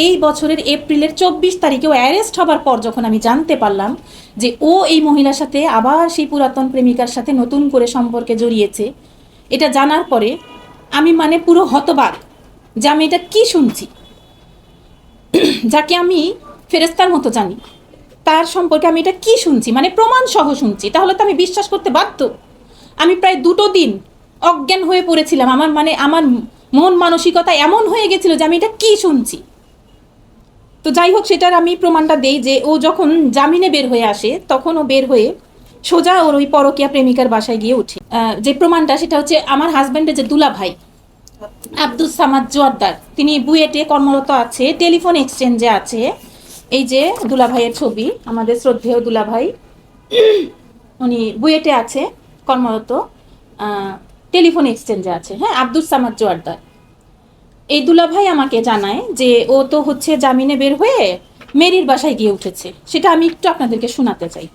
এই বছরের এপ্রিলের 24 তারিখে ও অ্যারেস্ট হবার পর যখন আমি জানতে পারলাম যে ও এই মহিলার সাথে আবার সেই পুরাতন প্রেমিকার সাথে নতুন করে সম্পর্কে জড়িয়েছে, এটা জানার পরে আমি মানে পুরো হতবাক যে আমি এটা কি শুনছি। যাকে আমি ফেরেস্তার মতো জানি তার সম্পর্কে আমি এটা কি শুনছি, মানে প্রমাণ সহ শুনছি, তাহলে তো আমি বিশ্বাস করতে বাধ্য। আমি প্রায় 2 দিন অজ্ঞান হয়ে পড়েছিলাম। আমার মন মানসিকতা এমন হয়ে গেছিল যে আমি এটা কি শুনছি। তো যাই হোক, সেটার আমি প্রমাণটা দেই যে ও যখন জামিনে বের হয়ে আসে তখন ও বের হয়ে সোজা ওর ওই পরকীয়া প্রেমিকার বাসায় গিয়ে উঠে। যে প্রমাণটা সেটা হচ্ছে আমার হাজব্যান্ডের যে দুলা ভাই আব্দুস সামাদ জোয়ারদার, তিনি বুয়েটে কর্মরত আছে, টেলিফোন এক্সচেঞ্জে আছে। এই যে দুলা ভাইয়ের ছবি, আমাদের শ্রদ্ধেয় দুলা ভাই, উনি বুয়েটে আছে কর্মরত, টেলিফোন এক্সচেঞ্জে আছে। হ্যাঁ, আব্দুস সামাদ জোয়ারদার। এই দুলাভাই আমাকে জানায় যে ও তো হচ্ছে জামিনে বের হয়ে মেরির বাসায় গিয়ে উঠেছে। সেটা আমি একটু আপনাদেরকে শোনাতে চাই।